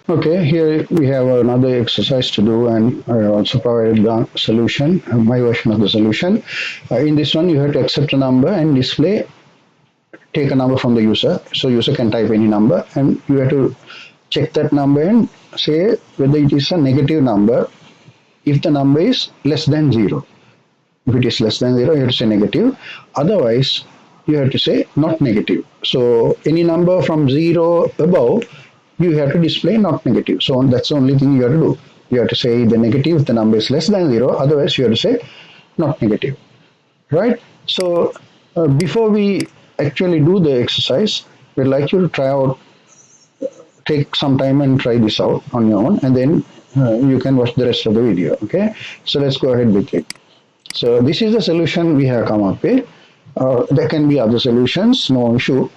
Okay, here we have another exercise to do, and I also provided the solution, my version of the solution. In this one, you have to accept a number and display, take a number from the user. So user can type any number, and you have to check that number and say whether it is a negative number if the number is less than 0. If it is less than 0, you have to say negative. Otherwise, you have to say not negative. So any number from 0 above, you have to display not negative. So that's the only thing you have to do. You have to say the negative if the number is less than 0. Otherwise, you have to say not negative. Right? So before we actually do the exercise, we'd like you to try out, take some time and try this out on your own, and then you can watch the rest of the video. Okay? So let's go ahead with it. So this is the solution we have come up with. There can be other solutions, no issue,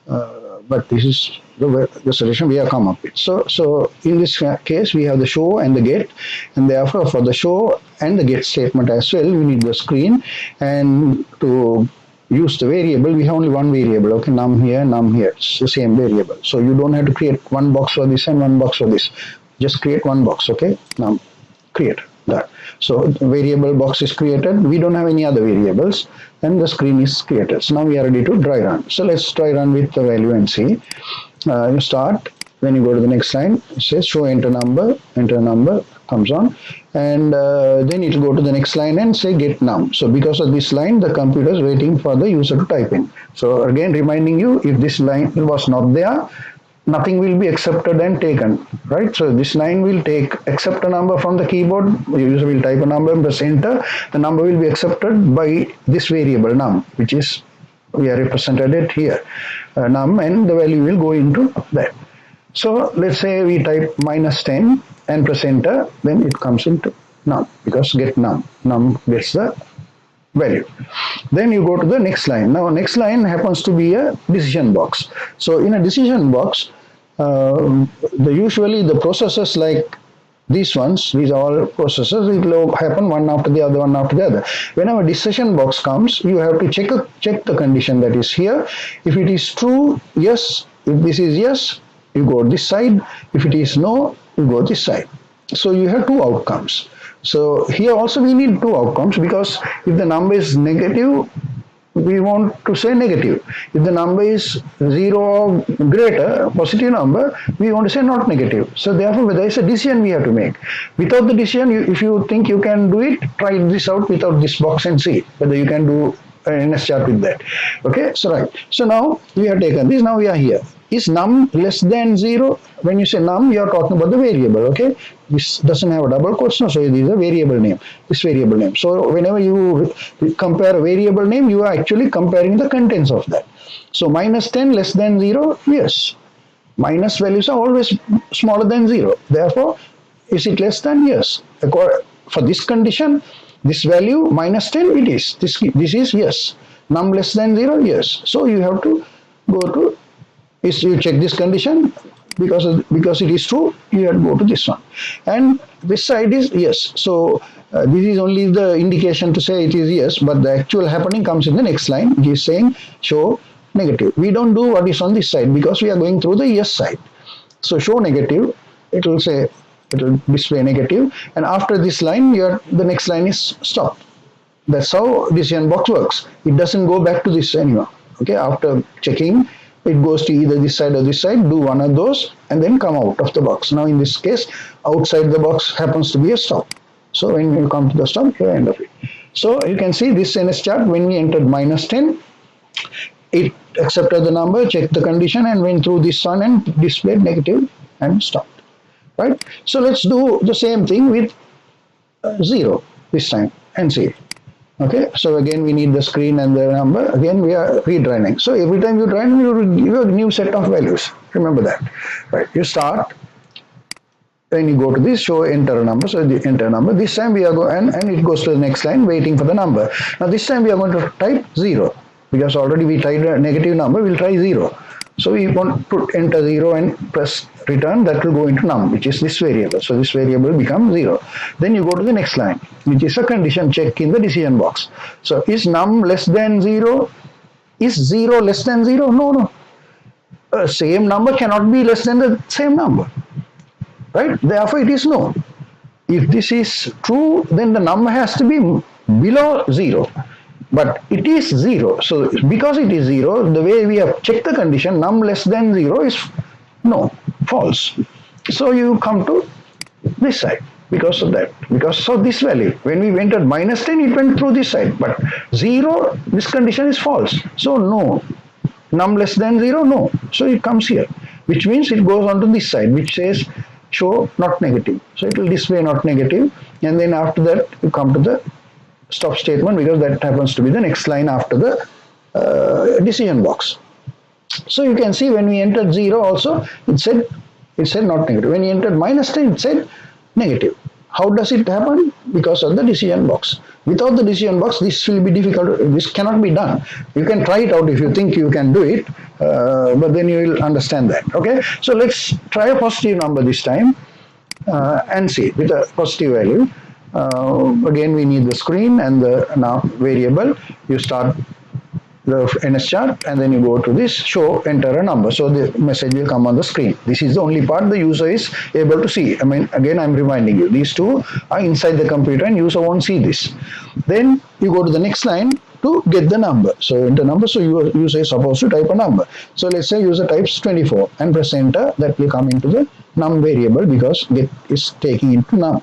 but this is the solution we have come up with. So in this case, we have the show and the get, and therefore for the show and the get statement as well, we need the screen, and to use the variable, we have only one variable, okay, num here, it's the same variable. So you don't have to create one box for this and one box for this. Just create one box, okay, num, create that. So variable box is created. We don't have any other variables, and the screen is created. So now we are ready to dry run. So let's try run with the value and see. You start, then you go to the next line. It says show enter number comes on, and then it will go to the next line and say get num. So because of this line, the computer is waiting for the user to type in. So again, reminding you, if this line was not there, nothing will be accepted and taken, right? So this line will accept a number from the keyboard. The user will type a number and press enter. The number will be accepted by this variable num, which is, we are represented it here, num, and the value will go into that. So let's say we type -10 and press enter, then it comes into num, because get num gets the value. Then you go to the next line. Now next line happens to be a decision box. So in a decision box, usually the processes like these ones, these are all processes, it will happen one after the other, one after the other. Whenever decision box comes, you have to check the condition that is here. If it is true, yes. If this is yes, you go this side. If it is no, you go this side. So you have two outcomes. So here also we need two outcomes, because if the number is negative, we want to say negative. If the number is 0 or greater, positive number, we want to say not negative. So therefore there is a decision we have to make. Without the decision, if you think you can do it, try this out without this box and see whether you can do an NS chart with that. Okay, so right. So now we have taken this, now we are here. Is num less than 0? When you say num, you are talking about the variable, okay? This doesn't have a double quotes, no, so it is a variable name, this variable name. So whenever you compare a variable name, you are actually comparing the contents of that. So -10 less than 0, yes. Minus values are always smaller than 0. Therefore, is it less than? Yes. For this condition, this value -10, it is. This is yes. Num less than 0, yes. So you have to go to, you check this condition, because it is true, you have to go to this one, and this side is yes. So this is only the indication to say it is yes, but the actual happening comes in the next line, which is saying show negative. We don't do what is on this side because we are going through the yes side. So show negative, it will say, it will display negative, and after this line, the next line is stop. That's how decision box works. It doesn't go back to this anymore. Okay, after checking, it goes to either this side or this side, do one of those, and then come out of the box. Now in this case, outside the box happens to be a stop. So when you come to the stop, you end of it. So you can see this NS chart, when we entered -10, it accepted the number, checked the condition, and went through this one and displayed negative and stopped. Right? So let's do the same thing with 0 this time and see. Okay, so again we need the screen and the number. Again we are redrawing. So every time you draw, you give a new set of values. Remember that. Right? You start, then you go to this, show enter a number. So the enter number. This time we are going, and it goes to the next line, waiting for the number. Now this time we are going to type 0, because already we tried a negative number. We'll try 0. So we want to enter 0 and press return. That will go into num, which is this variable. So this variable becomes 0. Then you go to the next line, which is a condition check in the decision box. So is num less than 0? Is 0 less than 0? No. Same number cannot be less than the same number. right? Therefore it is no. If this is true, then the number has to be below 0. But it is 0. So because it is 0, the way we have checked the condition, num less than 0 is no, false. So you come to this side because of that. Because of this value. When we entered minus 10, it went through this side. But 0, this condition is false. So no. Num less than 0, no. So it comes here. Which means it goes on to this side, which says show not negative. So it will display not negative, and then after that you come to the stop statement, because that happens to be the next line after the decision box. So you can see when we entered 0 also it said not negative. When we entered minus 10 it said negative. How does it happen? Because of the decision box. Without the decision box, this will be difficult. This cannot be done. You can try it out if you think you can do it, but then you will understand that. Okay, so let's try a positive number this time and see with a positive value. Again, we need the screen and the now variable. You start the NS chart and then you go to this show, enter a number. So the message will come on the screen. This is the only part the user is able to see. I mean, again, I'm reminding you, these two are inside the computer and user won't see this. Then you go to the next line to get the number. So enter number. So user is supposed to type a number. So let's say user types 24 and press enter. That will come into the num variable because get is taking into num.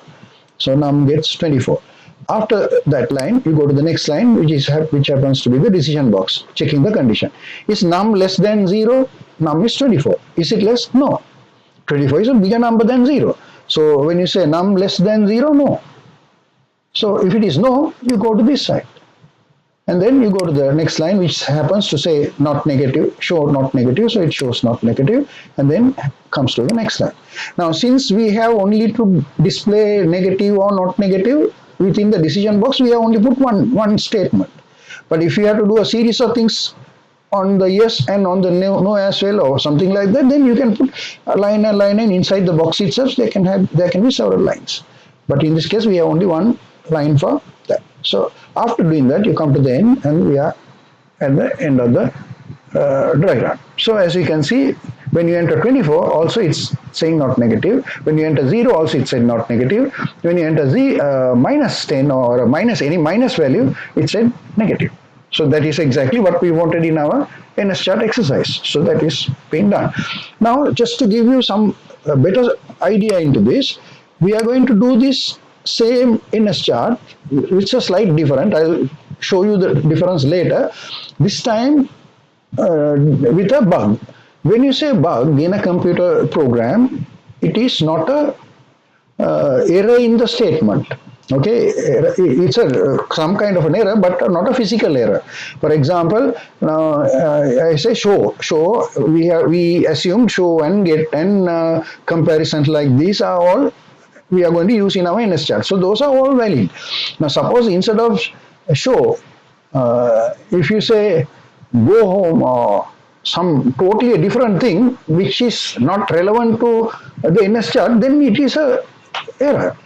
So num gets 24. After that line, you go to the next line, which happens to be the decision box, checking the condition. Is num less than 0? Num is 24. Is it less? No. 24 is a bigger number than 0. So when you say num less than 0, no. So if it is no, you go to this side. And then you go to the next line, which happens to say not negative, show not negative, so it shows not negative, and then comes to the next line. Now, since we have only to display negative or not negative, within the decision box, we have only put one statement. But if you have to do a series of things on the yes and on the no as well, or something like that, then you can put a line and inside the box itself there can be several lines. But in this case, we have only one line for that. So after doing that, you come to the end, and we are at the end of the dry run. So as you can see, when you enter 24, also it's saying not negative. When you enter 0, also it said not negative. When you enter minus 10 or minus any minus value, it said negative. So that is exactly what we wanted in our NS chart exercise. So that is being done. Now, just to give you some better idea into this, we are going to do this same NS chart, which is a slight different. I'll show you the difference later. This time with a bug. When you say bug in a computer program, it is not a error in the statement. Okay, it's some kind of an error, but not a physical error. For example, now I say show. We assume show and get and comparisons like these are all we are going to use in our NS chart. So those are all valid. Now suppose instead of show, if you say go home or some totally different thing which is not relevant to the NS chart, then it is a error.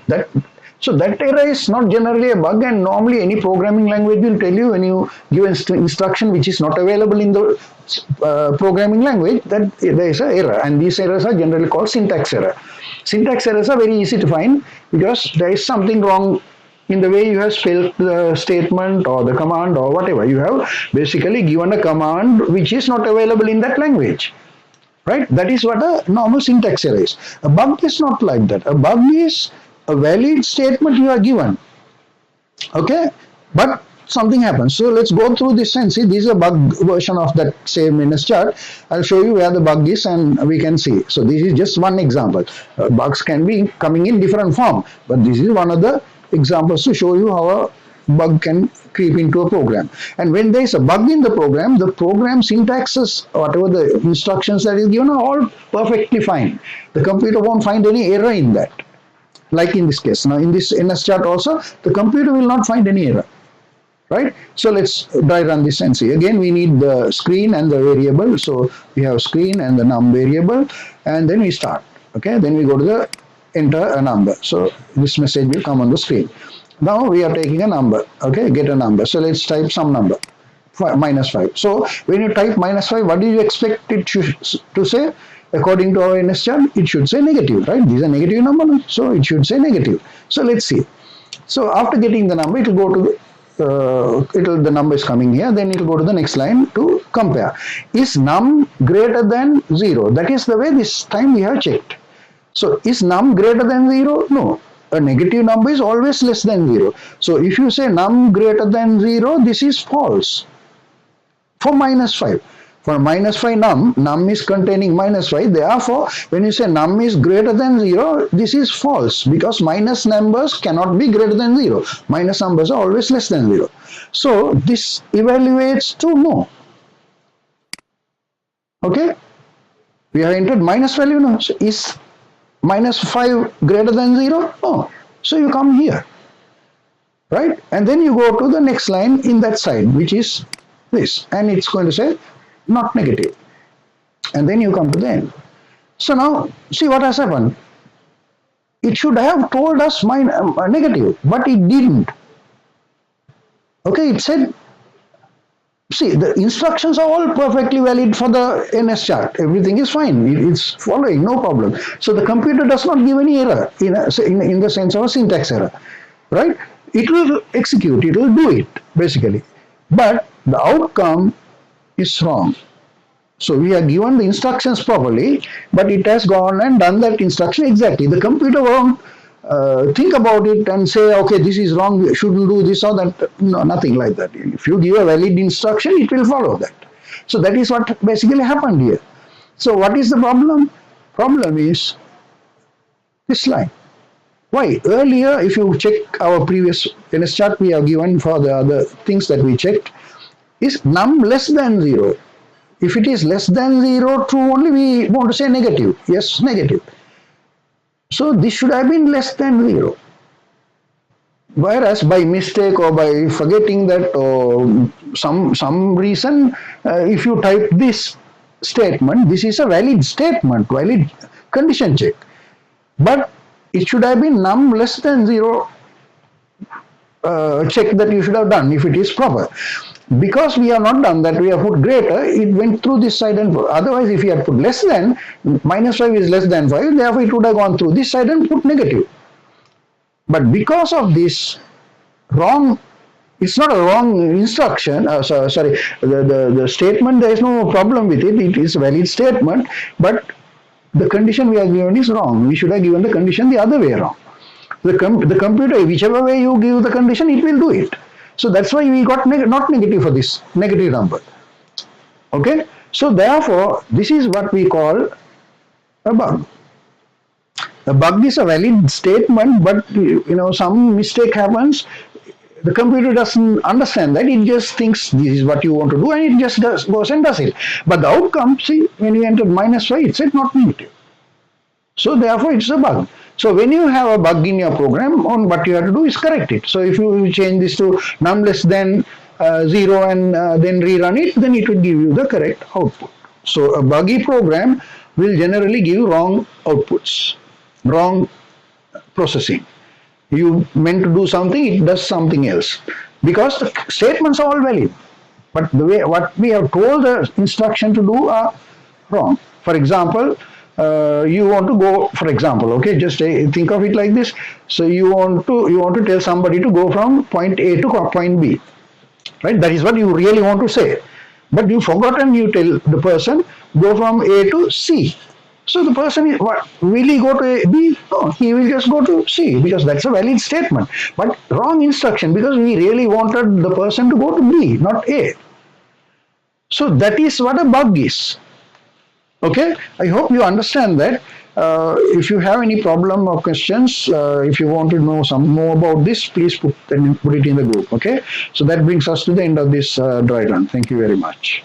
So that error is not generally a bug, and normally any programming language will tell you when you give an instruction which is not available in the programming language that there is an error, and these errors are generally called syntax error. Syntax errors are very easy to find because there is something wrong in the way you have spelled the statement or the command or whatever. You have basically given a command which is not available in that language. Right? That is what a normal syntax error is. A bug is not like that. A bug is a valid statement you are given. Okay? But something happens. So let's go through this and see. This is a bug version of that same NS chart. I'll show you where the bug is and we can see. So this is just one example. Bugs can be coming in different form, but this is one of the examples to show you how a bug can creep into a program. And when there is a bug in the program syntaxes, whatever the instructions that is given, are all perfectly fine. The computer won't find any error in that. Like in this case. Now in this NS chart also, the computer will not find any error. Right? So let's try run this and see. Again, we need the screen and the variable. So we have screen and the num variable, and then we start. Okay, then we go to the enter a number. So this message will come on the screen. Now we are taking a number. Okay, get a number. So let's type some number, -5. So when you type -5, what do you expect it to say? according to our NS chart, it should say negative, right? These are negative numbers, so it should say negative. So let's see. So after getting the number, it will go to the number is coming here, then it will go to the next line to compare. Is num greater than 0? That is the way this time we have checked. So is num greater than 0? No. A negative number is always less than 0. So if you say num greater than 0, this is false. For minus 5. For minus 5 num is containing minus 5. Therefore, when you say num is greater than 0, this is false because minus numbers cannot be greater than 0. Minus numbers are always less than 0. So this evaluates to no. Okay? We have entered minus value now. So is minus 5 greater than 0? No. So you come here. Right? And then you go to the next line in that side, which is this. And it's going to say not negative. And then you come to the end. So now, see what has happened. It should have told us negative, but it didn't. Okay, it said, see, the instructions are all perfectly valid for the NS chart. Everything is fine. It's following, no problem. So the computer does not give any error in the sense of a syntax error. Right? It will execute, it will do it, basically. But the outcome is wrong. So we are given the instructions properly, but it has gone and done that instruction exactly. The computer won't think about it and say, okay, this is wrong, we shouldn't do this or that. No, nothing like that. If you give a valid instruction, it will follow that. So that is what basically happened here. So what is the problem? Problem is this line. Why? Earlier, if you check our previous NS chart, we have given for the other things that we checked, is num less than 0. If it is less than 0, true only, we want to say negative. Yes, negative. So this should have been less than 0. Whereas by mistake or by forgetting that or some reason, if you type this statement, this is a valid statement, valid condition check. But it should have been num less than 0 check that you should have done if it is proper. Because we have not done that, we have put greater, it went through this side and otherwise if you had put less than, minus 5 is less than 5, therefore it would have gone through this side and put negative. But because of this wrong, it's not a wrong instruction, the statement, there is no problem with it, it is a valid statement, but the condition we have given is wrong. We should have given the condition the other way around. The computer, whichever way you give the condition, it will do it. So that's why we got not negative for this negative number. Okay? So therefore, this is what we call a bug. A bug is a valid statement, but some mistake happens. The computer doesn't understand that. It just thinks this is what you want to do, and it just goes and does it. But the outcome, see, when you entered minus 5, it said not negative. So therefore, it's a bug. So when you have a bug in your program, on what you have to do is correct it. So if you change this to num less than 0 and then rerun it, then it will give you the correct output. So a buggy program will generally give wrong outputs, wrong processing. You meant to do something, it does something else. Because the statements are all valid. But the way what we have told the instruction to do are wrong. For example, you want to go, for example, okay, just think of it like this. So you want to tell somebody to go from point A to point B, right? That is what you really want to say. But you forgot and you tell the person go from A to C. So the person will he go to B? No, he will just go to C because that's a valid statement. But wrong instruction because we really wanted the person to go to B, not A. So that is what a bug is. Okay, I hope you understand that. If you have any problem or questions, if you want to know some more about this, please put it in the group. Okay, so that brings us to the end of this dry run. Thank you very much.